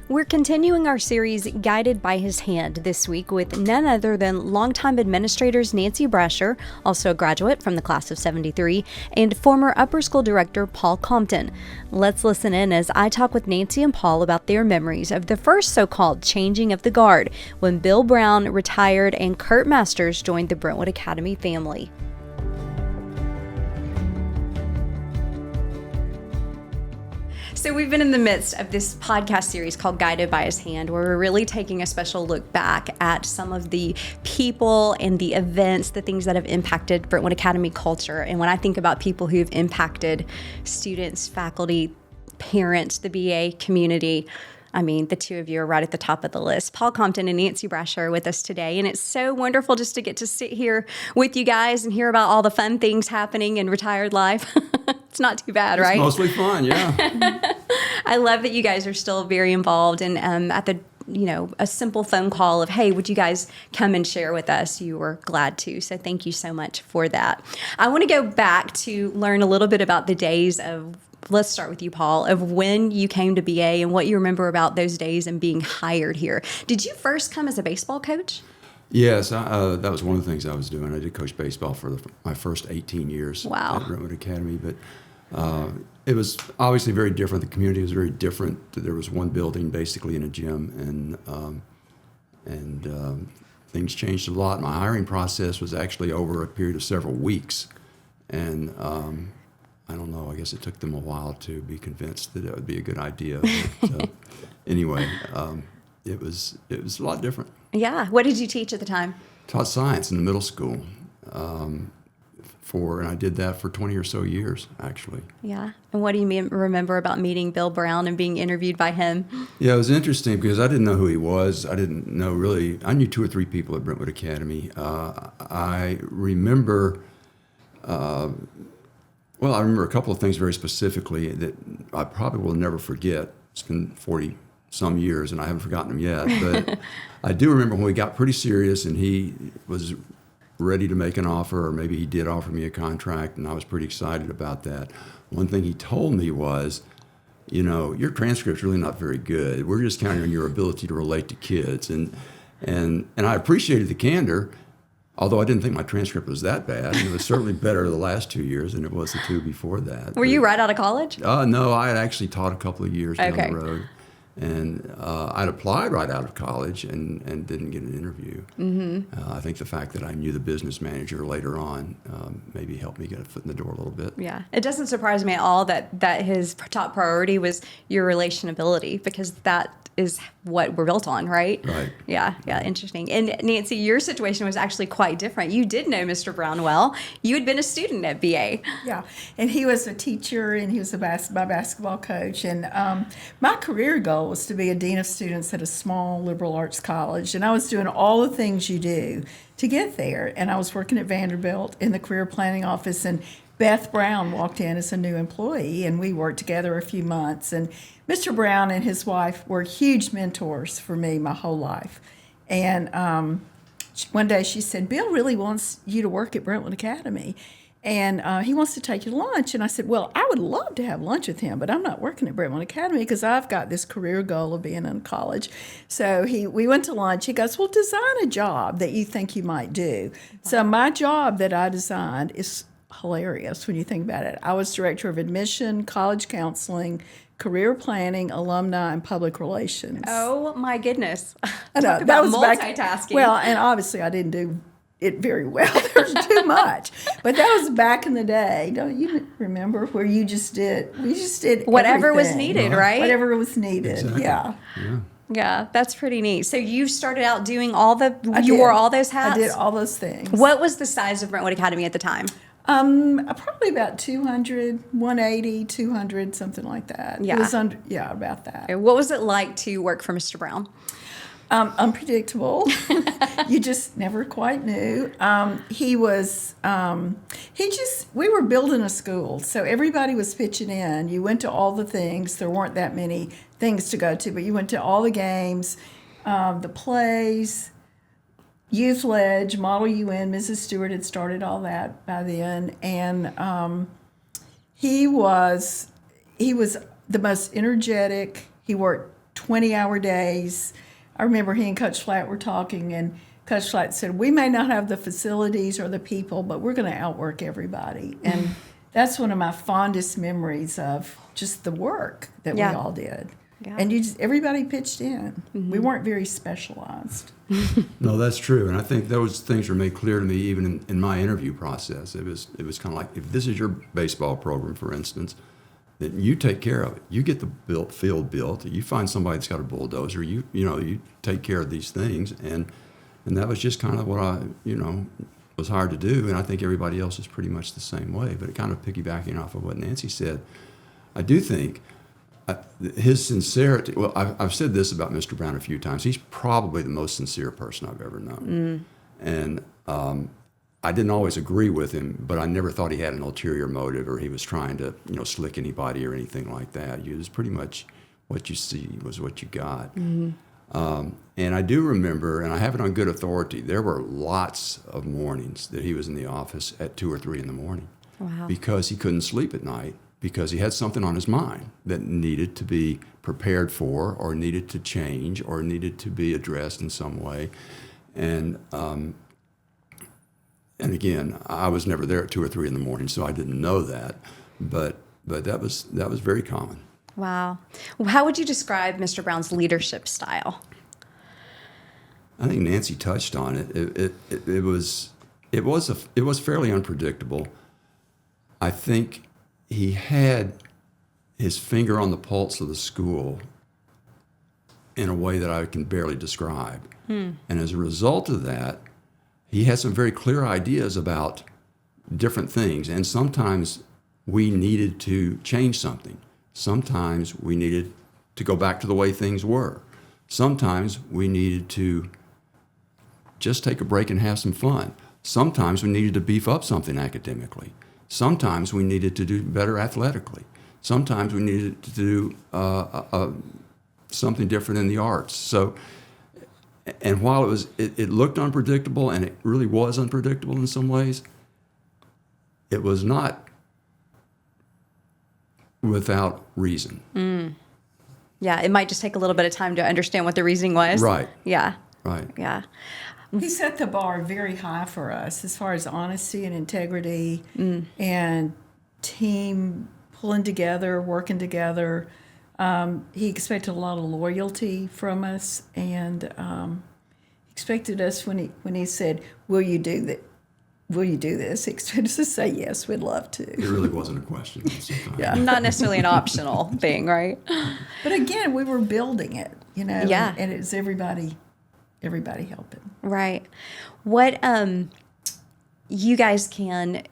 We're continuing our series Guided by His Hand this week with none other than longtime administrators Nancy Brasher, also a graduate from the class of 73, and former upper school director Paul Compton. Let's listen in as I talk with Nancy and Paul about their memories of the first so-called changing of the guard when Bill Brown retired and Kurt Masters joined the Brentwood Academy family. So we've been in the midst of this podcast series called Guided by His Hand, where we're really taking a special look back at some of the people and the events, the things that have impacted Brentwood Academy culture. And when I think about people who've impacted students, faculty, parents, the BA community, I mean, the two of you are right at the top of the list. Paul Compton and Nancy Brasher are with us today, and it's so wonderful just to get to sit here with you guys and hear about all the fun things happening in retired life. It's not too bad, right? It's mostly fun, yeah. I love that you guys are still very involved, and at the a simple phone call of, hey, would you guys come and share with us? You were glad to. So thank you so much for that. I want to go back to learn a little bit about the days of, let's start with you, Paul, of when you came to BA and what you remember about those days and being hired here. Did you first come as a baseball coach? Yes, that was one of the things I was doing. I did coach baseball for my first 18 years at Brentwood Academy, but it was obviously very different. The community was very different. There was one building basically in a gym, and things changed a lot. My hiring process was actually over a period of several weeks, and I don't know, I guess it took them a while to be convinced that it would be a good idea. But, anyway, it was a lot different. Yeah. What did you teach at the time? Taught science in the middle school. And I did that for 20 or so years, actually. Yeah. And what do you remember about meeting Bill Brown and being interviewed by him? Yeah, it was interesting because I didn't know who he was. I didn't know really. I knew 2 or 3 people at Brentwood Academy. I remember, I remember a couple of things very specifically that I probably will never forget. It's been 40 some years and I haven't forgotten them yet. But I do remember when we got pretty serious and he was ready to make an offer, or maybe he did offer me a contract, and I was pretty excited about that. One thing he told me was, your transcript's really not very good. We're just counting on your ability to relate to kids. And I appreciated the candor, although I didn't think my transcript was that bad. It was certainly better the last 2 years than it was the 2 before that. Were you right out of college? No, I had actually taught a couple of years down Okay. the road. And I'd applied right out of college and didn't get an interview. Mm-hmm. I think the fact that I knew the business manager later on maybe helped me get a foot in the door a little bit. Yeah. It doesn't surprise me at all that his top priority was your relationability, because that is what we're built on, right? Right. Yeah, interesting. And Nancy, your situation was actually quite different. You did know Mr. Brown well. You had been a student at BA. Yeah, and he was a teacher, and he was my basketball coach. And my career goal was to be a dean of students at a small liberal arts college, and I was doing all the things you do to get there. And I was working at Vanderbilt in the career planning office, and Beth Brown walked in as a new employee, and we worked together a few months. And Mr. Brown and his wife were huge mentors for me my whole life. And one day she said, Bill really wants you to work at Brentwood Academy, and he wants to take you to lunch. And I said, well, I would love to have lunch with him, but I'm not working at Brentwood Academy because I've got this career goal of being in college. So we went to lunch. He goes, well, design a job that you think you might do. So my job that I designed is hilarious when you think about it. I was director of admission, college counseling, career planning, alumni, and public relations. Oh my goodness! I know, Talk about multitasking. And obviously I didn't do it very well. There's too much. But that was back in the day. Don't you remember where we just did whatever everything. was needed, right? Whatever was needed. Exactly. Yeah. Yeah, that's pretty neat. So you started out doing wore all those hats? I did all those things. What was the size of Brentwood Academy at the time? Probably about 200, 180, 200, something like that. Yeah. It was about that. What was it like to work for Mr. Brown? Unpredictable. You just never quite knew. We were building a school, so everybody was pitching in. You went to all the things. There weren't that many things to go to, but you went to all the games, the plays, Youth Ledge, Model UN. Mrs. Stewart had started all that by then, and he was the most energetic. He worked 20-hour days. I remember he and Coach Flatt were talking, and Coach Flatt said, we may not have the facilities or the people, but we're going to outwork everybody. And that's one of my fondest memories of just the work that we all did. Yeah. And everybody pitched in. Mm-hmm. We weren't very specialized. No, that's true. And I think those things were made clear to me even in my interview process. It was kind of like, if this is your baseball program, for instance, then you take care of it. You get the field built. You find somebody that's got a bulldozer. You take care of these things. And that was just kind of what I, was hard to do. And I think everybody else is pretty much the same way. But it kind of piggybacking off of what Nancy said, I do think his sincerity, well, I've said this about Mr. Brown a few times. He's probably the most sincere person I've ever known. And I didn't always agree with him, but I never thought he had an ulterior motive or he was trying to, slick anybody or anything like that. It was pretty much what you see was what you got. And I do remember, and I have it on good authority, there were lots of mornings that he was in the office at 2 or 3 in the morning. Wow. Because he couldn't sleep at night, because he had something on his mind that needed to be prepared for or needed to change or needed to be addressed in some way. And again, I was never there at 2 or 3 in the morning, so I didn't know that. But that was very common. Wow. Well, how would you describe Mr. Brown's leadership style? I think Nancy touched on it. It was fairly unpredictable. I think he had his finger on the pulse of the school in a way that I can barely describe. And as a result of that, he had some very clear ideas about different things. And sometimes we needed to change something. Sometimes we needed to go back to the way things were. Sometimes we needed to just take a break and have some fun. Sometimes we needed to beef up something academically. Sometimes we needed to do better athletically. Sometimes we needed to do something different in the arts. So, and while it looked unpredictable, and it really was unpredictable in some ways, it was not without reason. Yeah, it might just take a little bit of time to understand what the reasoning was. Right. Yeah. Right. Yeah. He set the bar very high for us as far as honesty and integrity and team pulling together, working together. He expected a lot of loyalty from us, and expected us when he said, "Will you do that? Will you do this?" He expected us to say yes, we'd love to. It really wasn't a question sometimes. Yeah. Not necessarily an optional thing, right? But again, we were building it, Yeah. and it was everybody helping. Right. What you guys can,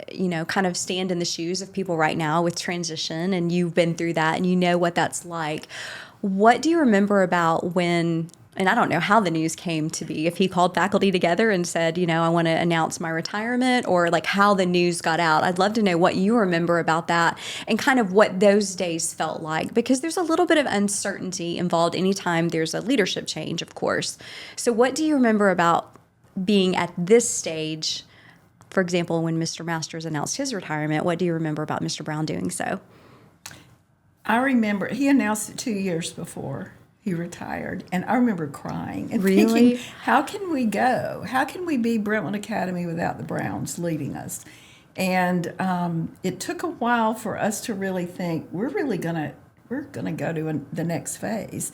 kind of stand in the shoes of people right now with transition, and you've been through that and you know what that's like. What do you remember about when, and I don't know how the news came to be, if he called faculty together and said, I want to announce my retirement, or like how the news got out? I'd love to know what you remember about that and kind of what those days felt like, because there's a little bit of uncertainty involved anytime there's a leadership change, of course. So what do you remember about being at this stage? For example, when Mr. Masters announced his retirement, what do you remember about Mr. Brown doing so? I remember he announced it 2 years before he retired, and I remember crying and Really? thinking, how can we go? How can we be Brentwood Academy without the Browns leading us? And it took a while for us to really think we're gonna go to the next phase.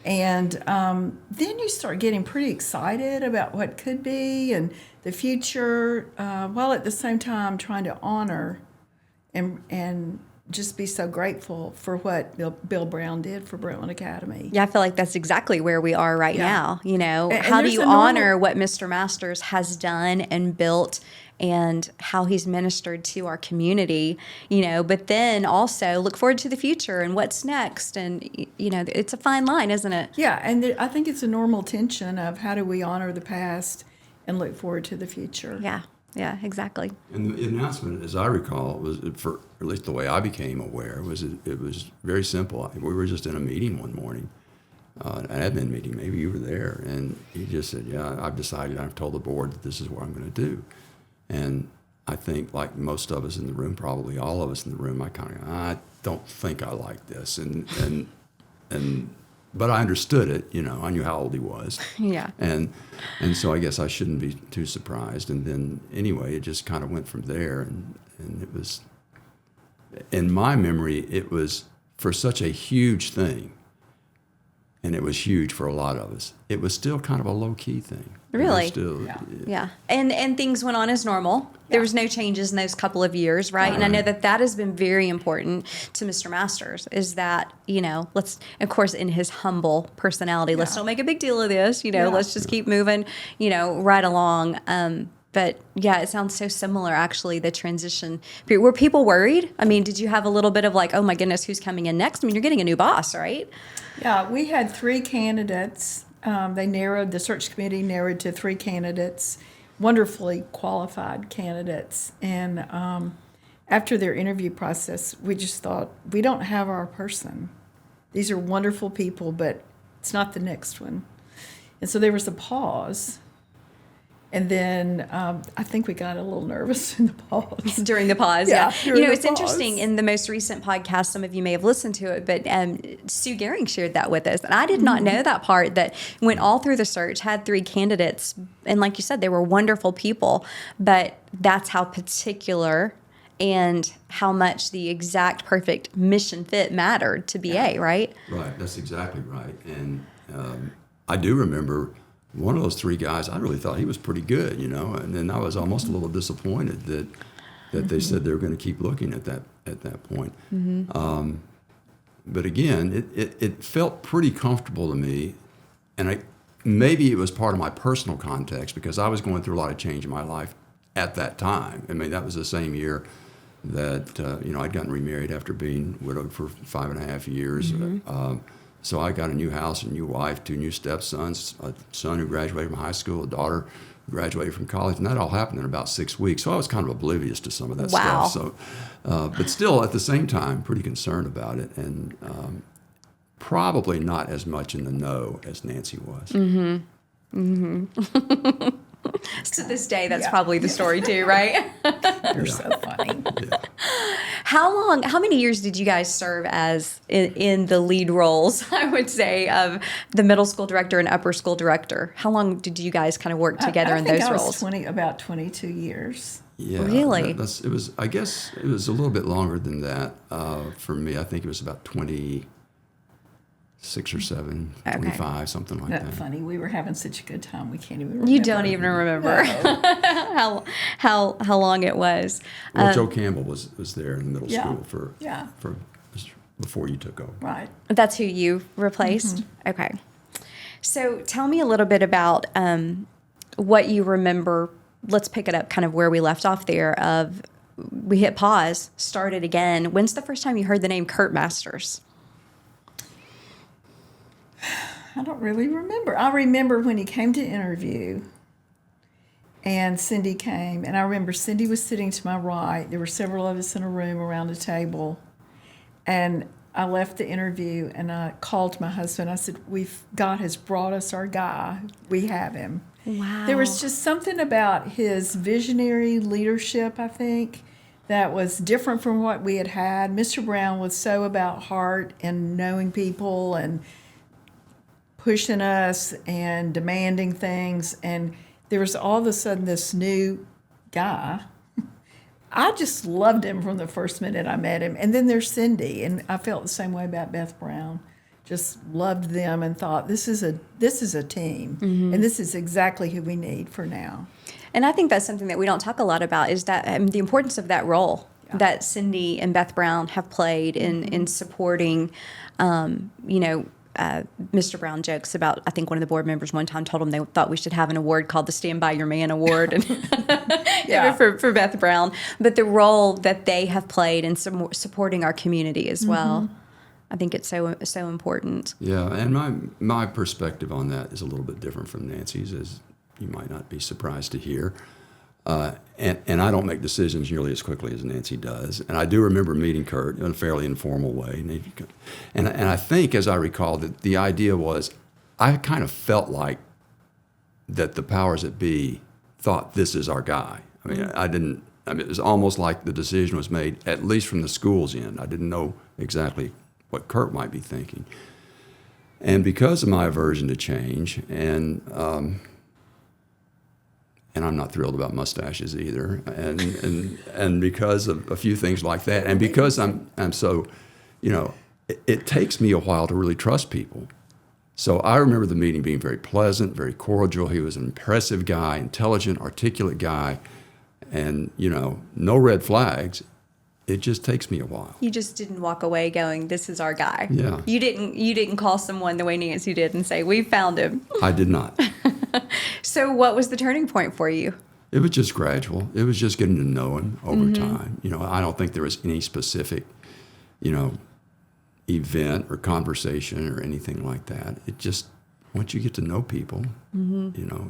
And then you start getting pretty excited about what could be and the future, while at the same time trying to honor and just be so grateful for what Bill Brown did for Brentwood Academy. Yeah, I feel like that's exactly where we are right now. And How do there's you a normal- honor what Mr. Masters has done and built and how he's ministered to our community, but then also look forward to the future and what's next. And, it's a fine line, isn't it? Yeah, and I think it's a normal tension of how do we honor the past and look forward to the future. Yeah, exactly. And the announcement, as I recall, was, for at least the way I became aware, it was very simple. We were just in a meeting one morning, an admin meeting. Maybe you were there, and he just said, "Yeah, I've decided. I've told the board that this is what I'm going to do." And I think, like most of us in the room, probably all of us in the room, I don't think I like this, and but I understood it. I knew how old he was. Yeah. And so I guess I shouldn't be too surprised. And then anyway, it just kind of went from there. And it was, in my memory, it was for such a huge thing. And it was huge for a lot of us. It was still kind of a low-key thing. Really? Yeah. And things went on as normal. There was no changes in those couple of years, right? And I know that has been very important to Mr. Masters, is that, let's, of course, in his humble personality, let's don't make a big deal of this, let's just keep moving, right along. But yeah, it sounds so similar, actually, the transition period. Were people worried? I mean, did you have a little bit of like, oh my goodness, who's coming in next? I mean, you're getting a new boss, right? Yeah, we had 3 candidates. The search committee narrowed to 3 candidates, wonderfully qualified candidates. And after their interview process, we just thought, we don't have our person. These are wonderful people, but it's not the next one. And so there was a pause. And then I think we got a little nervous in the pause. During the pause, yeah. It's pause. Interesting. In the most recent podcast, some of you may have listened to it, but Sue Gehring shared that with us. And I did not know that part, that went all through the search, had 3 candidates. And like you said, they were wonderful people. But that's how particular and how much the exact perfect mission fit mattered to BA, right? Right. That's exactly right. And I do remember one of those 3 guys, I really thought he was pretty good, and then I was almost a little disappointed that they said they were going to keep looking at that point. But again, it felt pretty comfortable to me, and maybe it was part of my personal context because I was going through a lot of change in my life at that time. I mean, that was the same year that I'd gotten remarried after being widowed for 5.5 years. So I got a new house, a new wife, 2 new stepsons, a son who graduated from high school, a daughter who graduated from college, and that all happened in about 6 weeks. So I was kind of oblivious to some of that stuff. So, but still, at the same time, pretty concerned about it, and probably not as much in the know as Nancy was. To this day, that's probably the story too, right? You're so funny. Yeah. How many years did you guys serve as in the lead roles, I would say, of the middle school director and upper school director? How long did you guys kind of work together in those roles? About 22 years. Yeah, really? It was. I guess it was a little bit longer than that for me. I think it was about 26 or 7, 25, something like that. That's funny. We were having such a good time. We can't even remember. You don't even remember how long it was. Well, Joe Campbell was there in middle school for before you took over. Right. That's who you replaced? Okay. So tell me a little bit about what you remember. Let's pick it up kind of where we left off there of we hit pause, started again. When's the first time you heard the name Kurt Masters? I don't really remember. I remember when he came to interview and Cindy came, and I remember Cindy was sitting to my right. There were several of us in a room around a table, and I left the interview and I called my husband. I said, God has brought us our guy. We have him. Wow. There was just something about his visionary leadership, I think, that was different from what we had had. Mr. Brown was so about heart and knowing people and pushing us and demanding things, and there was all of a sudden this new guy. I just loved him from the first minute I met him. And then there's Cindy, and I felt the same way about Beth Brown. Just loved them and thought this is a team, and this is exactly who we need for now. And I think that's something that we don't talk a lot about, is that the importance of that role that Cindy and Beth Brown have played in supporting, Mr. Brown jokes about, I think one of the board members one time told him they thought we should have an award called the Stand By Your Man Award and for Beth Brown. But the role that they have played in supporting our community as well, I think it's so important. Yeah, and my perspective on that is a little bit different from Nancy's, as you might not be surprised to hear. And I don't make decisions nearly as quickly as Nancy does. And I do remember meeting Kurt in a fairly informal way. And I think, as I recall, that the idea was I kind of felt like that the powers that be thought this is our guy. I mean, it was almost like the decision was made, at least from the school's end. I didn't know exactly what Kurt might be thinking. And because of my aversion to change, and I'm not thrilled about mustaches either, and because of a few things like that, and because I'm so, it takes me a while to really trust people. So I remember the meeting being very pleasant, very cordial. He was an impressive guy, intelligent, articulate guy, and no red flags. It just takes me a while. You just didn't walk away going, "This is our guy." Yeah. You didn't call someone the way Nancy did and say, "We found him." I did not. So what was the turning point for you? It was just gradual. It was just getting to know him over time. I don't think there was any specific, event or conversation or anything like that. It just, once you get to know people, you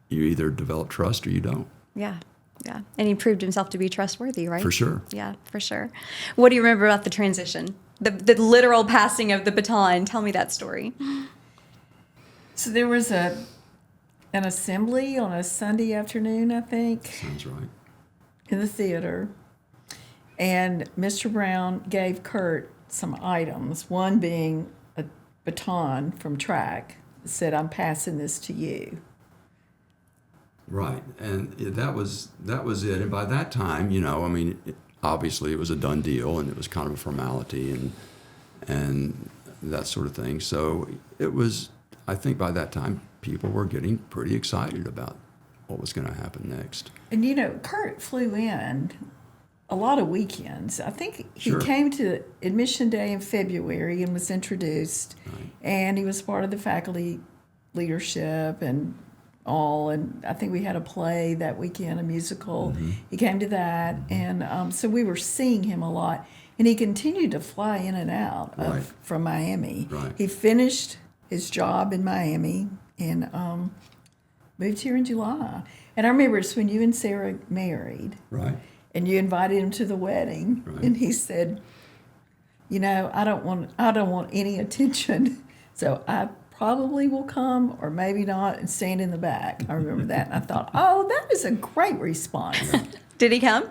either develop trust or you don't. Yeah. Yeah. And he proved himself to be trustworthy, right? For sure. Yeah, for sure. What do you remember about the transition? The literal passing of the baton. Tell me that story. So there was an assembly on a Sunday afternoon, I think, Sounds right. in the theater. And Mr. Brown gave Kurt some items, one being a baton from track. Said, "I'm passing this to you." Right, and that was it. And by that time, obviously it was a done deal, and it was kind of a formality, and that sort of thing. So it was. I think by that time, people were getting pretty excited about what was going to happen next. And Kurt flew in a lot of weekends. I think he Sure. came to admission day in February and was introduced, Right. and he was part of the faculty leadership and all. And I think we had a play that weekend, a musical. He came to that, and so we were seeing him a lot. And he continued to fly in and out Right. from Miami. Right. He finished his job in Miami and moved here in July. And I remember it's when you and Sarah married. Right. And you invited him to the wedding, Right. and he said, I don't want any attention, so I probably will come, or maybe not, and stand in the back." I remember that, and I thought, "Oh, that is a great response." Did he come?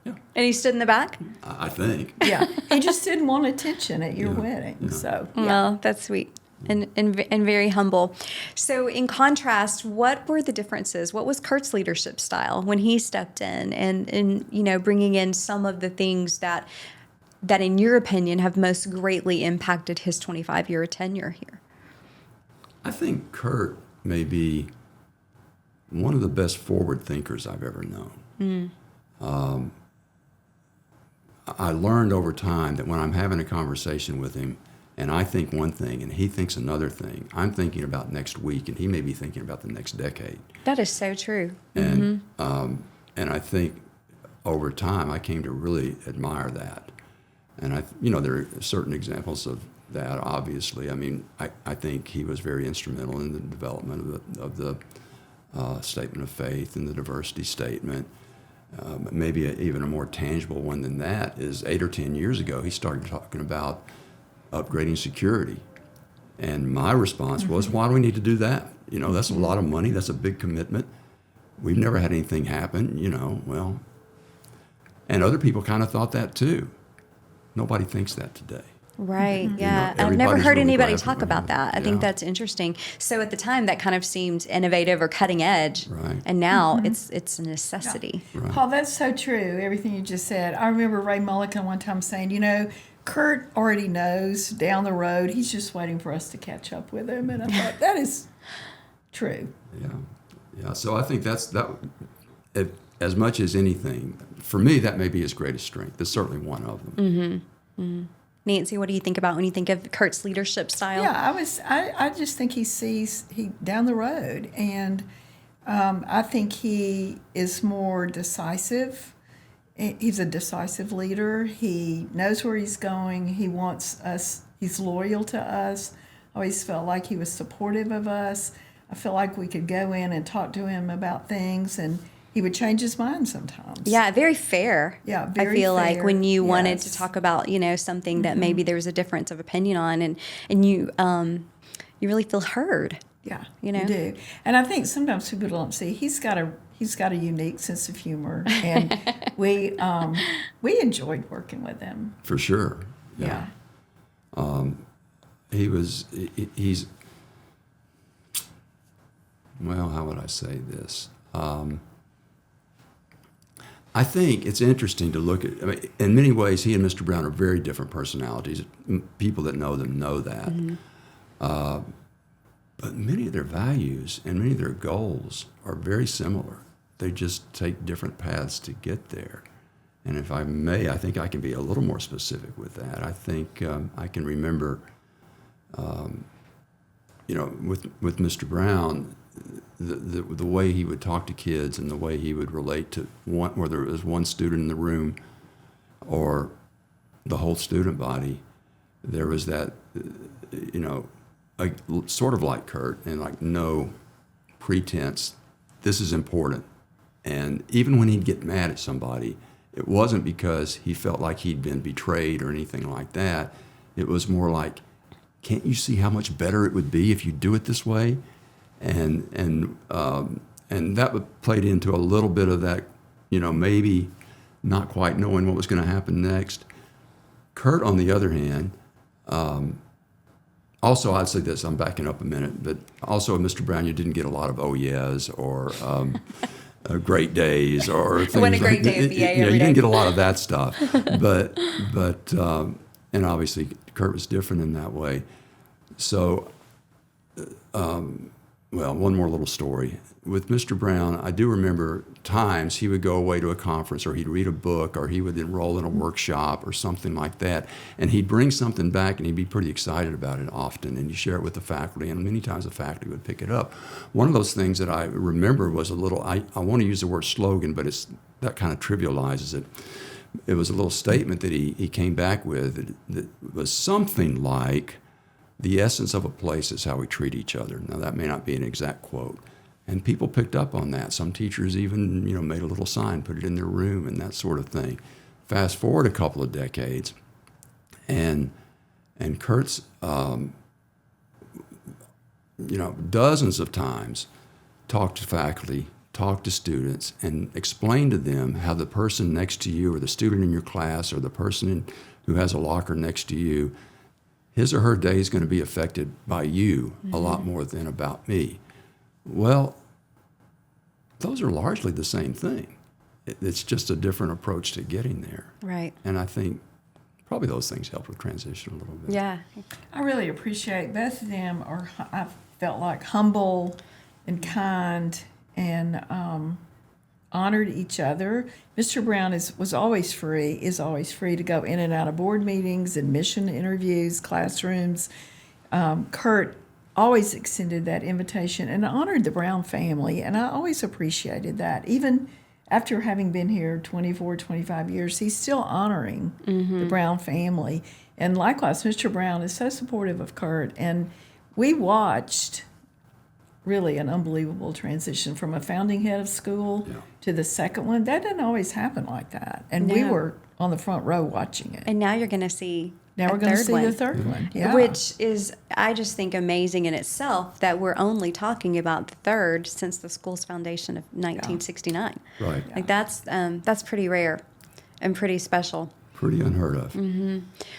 Yeah. And he stood in the back? I think. Yeah, he just didn't want attention at your Yeah, wedding, yeah. so yeah. Well, that's sweet. And very humble. So in contrast, what were the differences? What was Kurt's leadership style when he stepped in and bringing in some of the things that in your opinion have most greatly impacted his 25-year tenure here? I think Kurt may be one of the best forward thinkers I've ever known. I learned over time that when I'm having a conversation with him and I think one thing and he thinks another thing, I'm thinking about next week and he may be thinking about the next decade. That is so true. And I think over time I came to really admire that. And there are certain examples of that, obviously. I mean, I think he was very instrumental in the development of the statement of faith and the diversity statement. Maybe even a more tangible one than that is 8 or 10 years ago, he started talking about upgrading security. And my response was, why do we need to do that? That's a lot of money. That's a big commitment. We've never had anything happen, well. And other people kind of thought that too. Nobody thinks that today. Right. Yeah. I've never everybody's heard really anybody glad talk for about him. that. I think that's interesting. So at the time, that kind of seemed innovative or cutting edge. Right. And now it's a necessity. Right. Paul, that's so true, everything you just said. I remember Ray Mulligan one time saying, Kurt already knows down the road, he's just waiting for us to catch up with him. And I thought, that is true. Yeah. So I think that's as much as anything, for me, that may be his greatest strength. It's certainly one of them. Nancy, what do you think about when you think of Kurt's leadership style? Yeah, I just think he sees down the road, and I think he is more decisive. He's a decisive leader. He knows where he's going. He wants us. He's loyal to us. I always felt like he was supportive of us. I feel like we could go in and talk to him about things, and he would change his mind sometimes. Yeah, very fair. Yeah, I very feel like fair. when you wanted Yes. to talk about, something that maybe there was a difference of opinion on, and you really feel heard. Yeah, You know? you do. And I think sometimes people don't see he's got a unique sense of humor, and we enjoyed working with him. For sure. Yeah. he's, well, how would I say this? I think it's interesting to look at, I mean, in many ways, he and Mr. Brown are very different personalities. People that know them know that. But many of their values and many of their goals are very similar. They just take different paths to get there. And if I may, I think I can be a little more specific with that. I think I can remember, with Mr. Brown, the way he would talk to kids and the way he would relate to whether it was one student in the room or the whole student body, there was that, sort of like Kurt, and like no pretense, this is important. And even when he'd get mad at somebody, it wasn't because he felt like he'd been betrayed or anything like that. It was more like, can't you see how much better it would be if you do it this way? And that played into a little bit of that, maybe not quite knowing what was going to happen next. Kurt, on the other hand, also I'd say this, I'm backing up a minute, but also Mr. Brown, you didn't get a lot of oh yes or great days or things What a great day at VA every you didn't day. get a lot of that stuff. but and obviously Kurt was different in that way. So, one more little story. With Mr. Brown, I do remember times he would go away to a conference or he'd read a book or he would enroll in a workshop or something like that. And he'd bring something back and he'd be pretty excited about it often. And he'd share it with the faculty, and many times the faculty would pick it up. One of those things that I remember was a little, I want to use the word slogan, but that kind of trivializes it. It was a little statement that he came back with that was something like, the essence of a place is how we treat each other. Now, that may not be an exact quote. And people picked up on that. Some teachers even, made a little sign, put it in their room and that sort of thing. Fast forward a couple of decades, and Kurt's, dozens of times talked to faculty, talked to students, and explained to them how the person next to you or the student in your class or the person who has a locker next to you, his or her day is going to be affected by you a lot more than about me. Well, those are largely the same thing. It's just a different approach to getting there. Right. And I think probably those things help with transition a little bit. Yeah. I really appreciate both of them I felt like humble and kind and honored each other. Mr. Brown is always free to go in and out of board meetings, admission interviews, classrooms. Kurt always extended that invitation and honored the Brown family, and I always appreciated that. Even after having been here 24, 25 years, he's still honoring the Brown family. And likewise, Mr. Brown is so supportive of Kurt, and we watched really an unbelievable transition from a founding head of school to the second one. That doesn't always happen like that. And we were on the front row watching it. And now you're going to see Now we're going to see the third one. Yeah. Which is, I just think, amazing in itself that we're only talking about the third since the school's foundation of 1969. Right. Like that's pretty rare and pretty special. Pretty unheard of.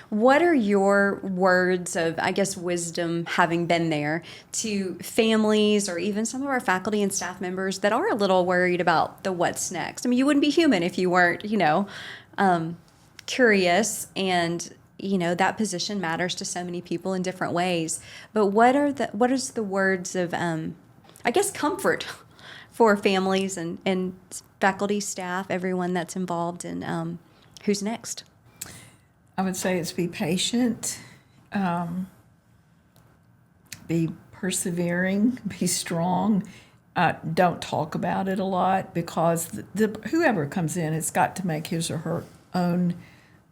What are your words of, I guess, wisdom, having been there, to families or even some of our faculty and staff members that are a little worried about the what's next? I mean, you wouldn't be human if you weren't, curious, and that position matters to so many people in different ways. But what is the words of, I guess, comfort for families and faculty, staff, everyone that's involved in who's next? I would say it's be patient, be persevering, be strong. Don't talk about it a lot, because whoever comes in has got to make his or her own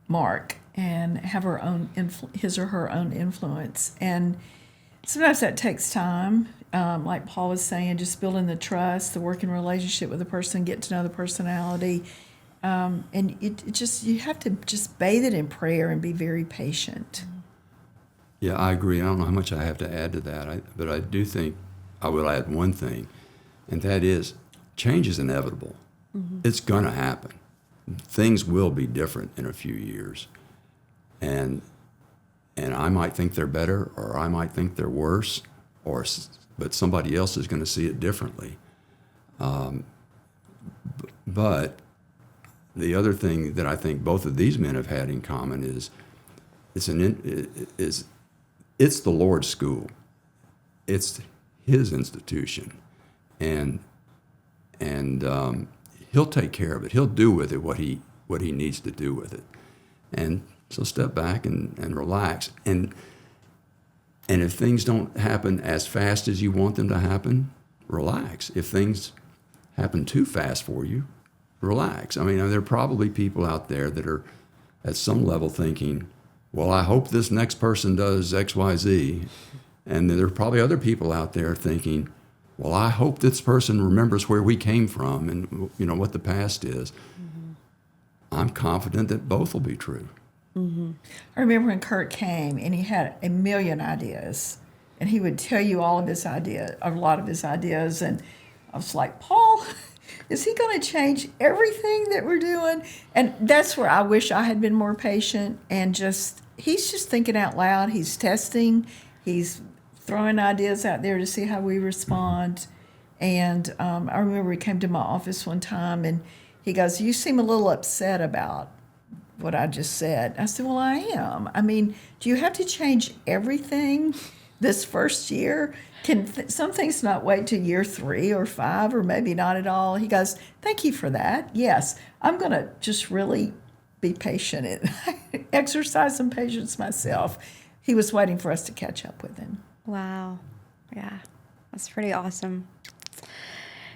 mark and have his or her own influence. And sometimes that takes time. Like Paul was saying, just building the trust, the working relationship with the person, get to know the personality. And you have to just bathe it in prayer and be very patient. Yeah, I agree. I don't know how much I have to add to that, but I do think I will add one thing, and that is change is inevitable. It's going to happen. Things will be different in a few years. And And I might think they're better, or I might think they're worse, but somebody else is going to see it differently. But the other thing that I think both of these men have had in common is it's the Lord's school. It's His institution, and He'll take care of it. He'll do with it what he needs to do with it. And so step back and relax. And if things don't happen as fast as you want them to happen, relax. If things happen too fast for you, relax. I mean, there are probably people out there that are at some level thinking, well, I hope this next person does X, Y, Z. And then there are probably other people out there thinking, well, I hope this person remembers where we came from and, what the past is. Mm-hmm. I'm confident that both will be true. Mm-hmm. I remember when Kurt came and he had a million ideas, and he would tell you all of his ideas, a lot of his ideas, and I was like, Paul, is he going to change everything that we're doing? And that's where I wish I had been more patient, and he's just thinking out loud. He's testing. He's throwing ideas out there to see how we respond. And I remember he came to my office one time, and he goes, you seem a little upset about what I just said. I said, well, I am. I mean, do you have to change everything this first year? Can some things not wait till year 3 or 5 or maybe not at all? He goes, thank you for that. Yes, I'm going to just really be patient and exercise some patience myself. He was waiting for us to catch up with him. Wow. Yeah, that's pretty awesome.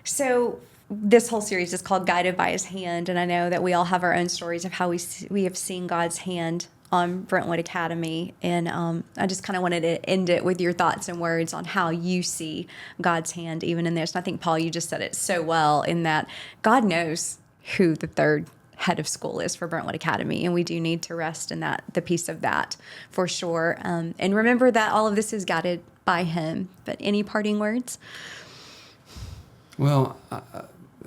So this whole series is called Guided by His Hand, and I know that we all have our own stories of how we have seen God's hand on Brentwood Academy, and I just kind of wanted to end it with your thoughts and words on how you see God's hand even in this. And I think, Paul, you just said it so well in that God knows who the third head of school is for Brentwood Academy, and we do need to rest in that, the piece of that for sure. And remember that all of this is guided by Him. But any parting words? Well,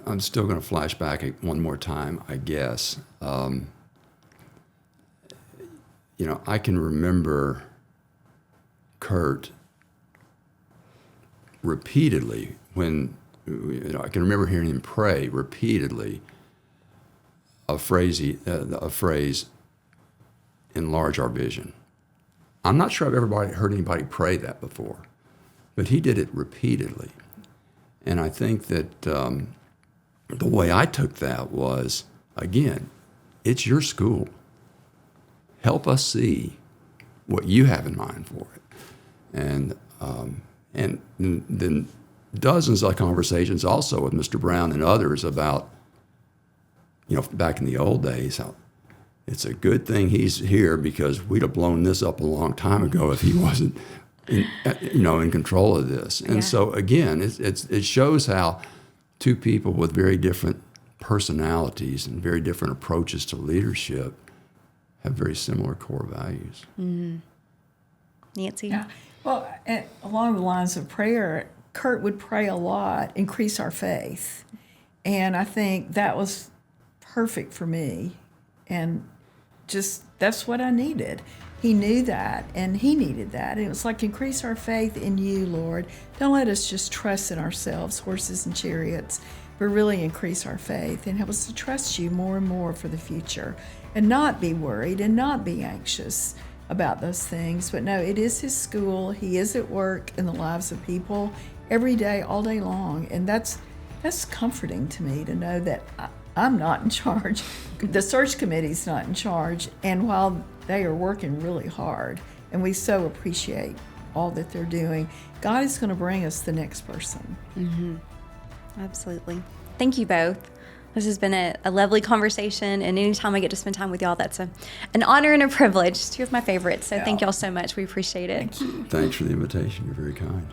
I'm still going to flash back one more time, I guess. I can remember Kurt repeatedly when, I can remember hearing him pray repeatedly a phrase, enlarge our vision. I'm not sure I've ever heard anybody pray that before, but he did it repeatedly. And I think that the way I took that was, again, it's your school. Help us see what you have in mind for it. And then dozens of conversations also with Mr. Brown and others about, back in the old days, how it's a good thing he's here because we'd have blown this up a long time ago if he wasn't, in control of this. And so again, it shows how two people with very different personalities and very different approaches to leadership have very similar core values. Mm-hmm. Nancy? Yeah. Well, along the lines of prayer, Kurt would pray a lot, increase our faith. And I think that was perfect for me. And just, that's what I needed. He knew that, and he needed that. And it was like, increase our faith in you, Lord. Don't let us just trust in ourselves, horses and chariots, but really increase our faith and help us to trust you more and more for the future and not be worried and not be anxious about those things. But no, it is his school. He is at work in the lives of people every day, all day long. And that's comforting to me to know that I'm not in charge. The search committee's not in charge. And while they are working really hard, and we so appreciate all that they're doing, God is going to bring us the next person. Mm-hmm. Absolutely. Thank you both. This has been a lovely conversation, and anytime I get to spend time with y'all, that's an honor and a privilege. Two of my favorites, so thank y'all so much. We appreciate it. Thank you. Thanks for the invitation. You're very kind.